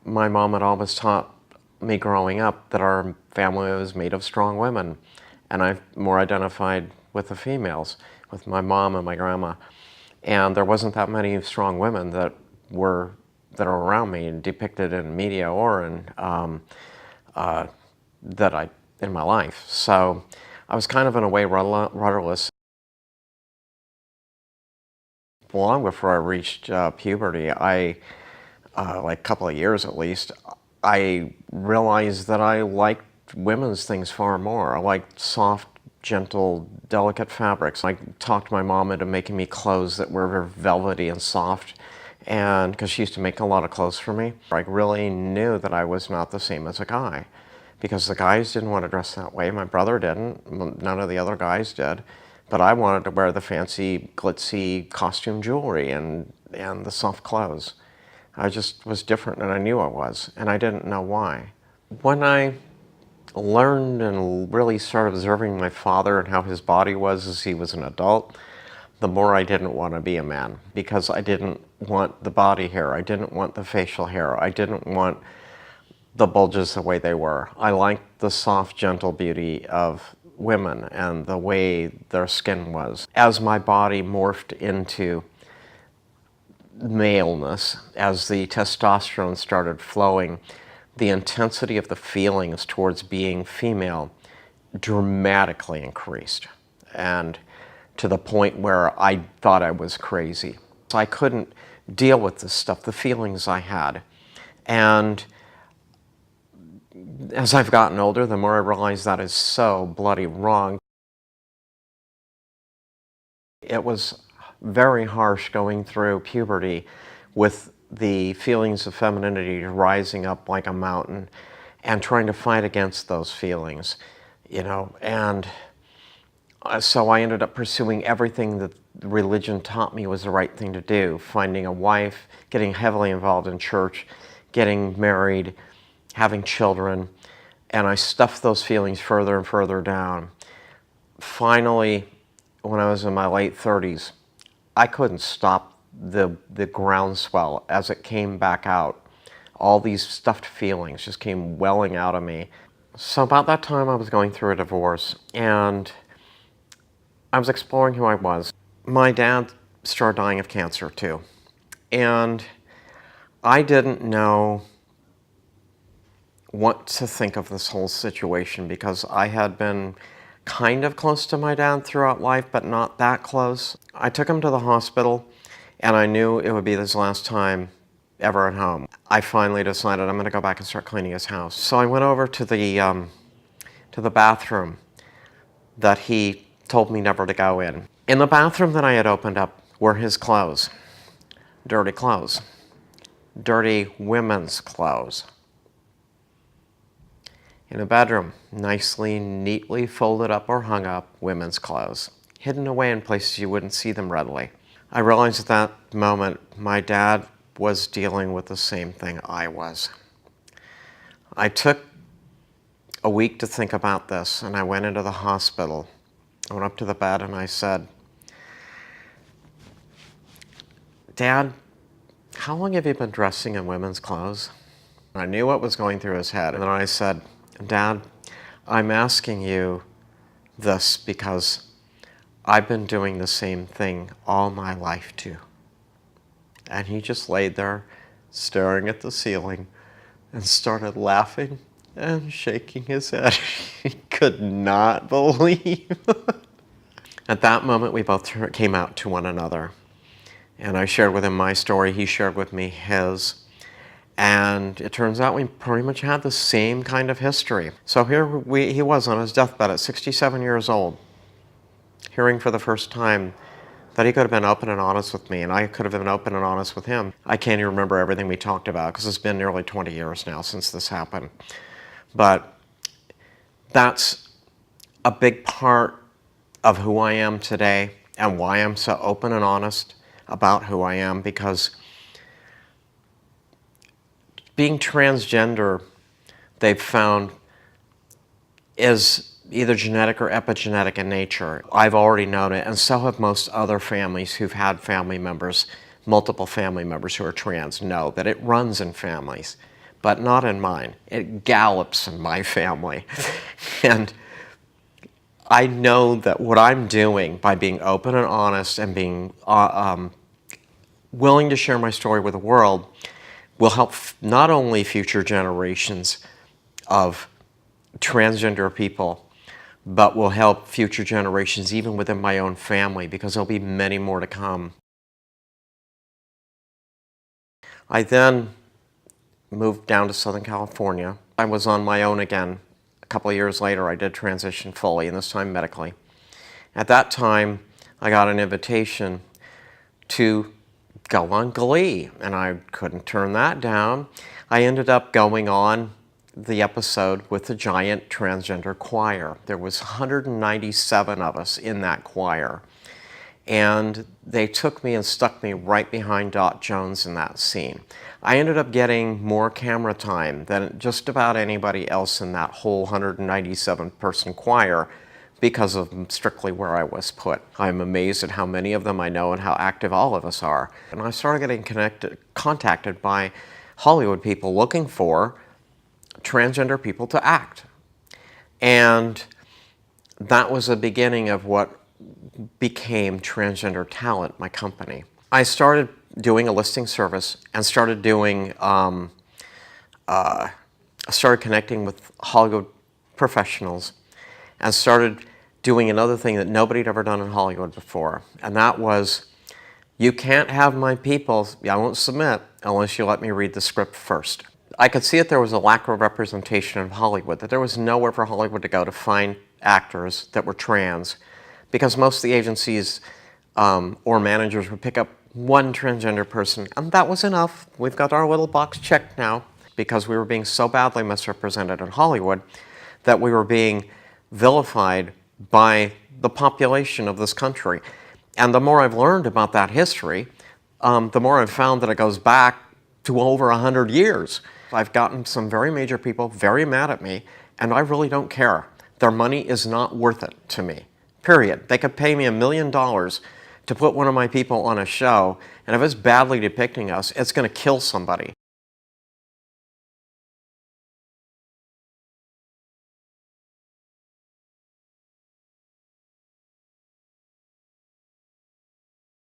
My mom had always taught me growing up that our family was made of strong women, and I more identified with the females, with my mom and my grandma. And there wasn't that many strong women that are around me and depicted in media or in in my life. So I was kind of in a way rudderless. Long before I reached puberty, like a couple of years at least, I realized that I liked women's things far more. I liked soft, gentle, delicate fabrics. I talked my mom into making me clothes that were velvety and soft, and because she used to make a lot of clothes for me. I really knew that I was not the same as a guy, because the guys didn't want to dress that way. My brother didn't, none of the other guys did, but I wanted to wear the fancy, glitzy costume jewelry and the soft clothes. I just was different, and I knew I was, and I didn't know why. When I learned and really started observing my father and how his body was as he was an adult, the more I didn't want to be a man, because I didn't want the body hair, I didn't want the facial hair, I didn't want the bulges the way they were. I liked the soft, gentle beauty of women and the way their skin was. As my body morphed into maleness, as the testosterone started flowing, the intensity of the feelings towards being female dramatically increased, and to the point where I thought I was crazy. I couldn't deal with this stuff, the feelings I had. And as I've gotten older, the more I realize that is so bloody wrong. It was very harsh going through puberty with the feelings of femininity rising up like a mountain and trying to fight against those feelings, you know. And so I ended up pursuing everything that religion taught me was the right thing to do, finding a wife, getting heavily involved in church, getting married, having children, and I stuffed those feelings further and further down. Finally, when I was in my late 30s, I couldn't stop the groundswell as it came back out. All these stuffed feelings just came welling out of me. So about that time I was going through a divorce, and I was exploring who I was. My dad started dying of cancer too, and I didn't know what to think of this whole situation, because I had been kind of close to my dad throughout life, but not that close. I took him to the hospital, and I knew it would be his last time ever at home. I finally decided I'm going to go back and start cleaning his house. So I went over to the bathroom that he told me never to go in. In the bathroom that I had opened up were his clothes. Dirty clothes. Dirty women's clothes. In a bedroom, nicely, neatly folded up or hung up women's clothes, hidden away in places you wouldn't see them readily. I realized at that moment my dad was dealing with the same thing I was. I took a week to think about this, and I went into the hospital. I went up to the bed and I said, "Dad, how long have you been dressing in women's clothes?" I knew what was going through his head, and then I said, "Dad, I'm asking you this because I've been doing the same thing all my life too." And he just laid there staring at the ceiling and started laughing and shaking his head. He could not believe. At that moment, we both came out to one another. And I shared with him my story, he shared with me his. And it turns out we pretty much had the same kind of history. So here he was on his deathbed at 67 years old, hearing for the first time that he could have been open and honest with me, and I could have been open and honest with him. I can't even remember everything we talked about, because it's been nearly 20 years now since this happened. But that's a big part of who I am today and why I'm so open and honest about who I am, because being transgender, they've found, is either genetic or epigenetic in nature. I've already known it, and so have most other families who've had family members, multiple family members who are trans, know that it runs in families. but not in mine. It gallops in my family. And I know that what I'm doing by being open and honest and being willing to share my story with the world will help not only future generations of transgender people, but will help future generations even within my own family, because there'll be many more to come. I then moved down to Southern California. I was on my own again. A couple of years later, I did transition fully, and this time medically. At that time, I got an invitation to go on Glee, and I couldn't turn that down. I ended up going on the episode with the giant transgender choir. There was 197 of us in that choir. And they took me and stuck me right behind Dot Jones in that scene. I ended up getting more camera time than just about anybody else in that whole 197-person choir because of strictly where I was put. I'm amazed at how many of them I know and how active all of us are. And I started getting contacted by Hollywood people looking for transgender people to act. And that was the beginning of what became Transgender Talent, my company. I started doing a listing service and started doing, started connecting with Hollywood professionals and started doing another thing that nobody had ever done in Hollywood before. And that was, you can't have my people, I won't submit unless you let me read the script first. I could see that there was a lack of representation in Hollywood, that there was nowhere for Hollywood to go to find actors that were trans, because most of the agencies or managers would pick up one transgender person, and that was enough. We've got our little box checked now, because we were being so badly misrepresented in Hollywood that we were being vilified by the population of this country. And the more I've learned about that history, the more I've found that it goes back to over 100 years. I've gotten some very major people very mad at me, and I really don't care. Their money is not worth it to me, period. They could pay me $1 million to put one of my people on a show, and if it's badly depicting us, it's going to kill somebody.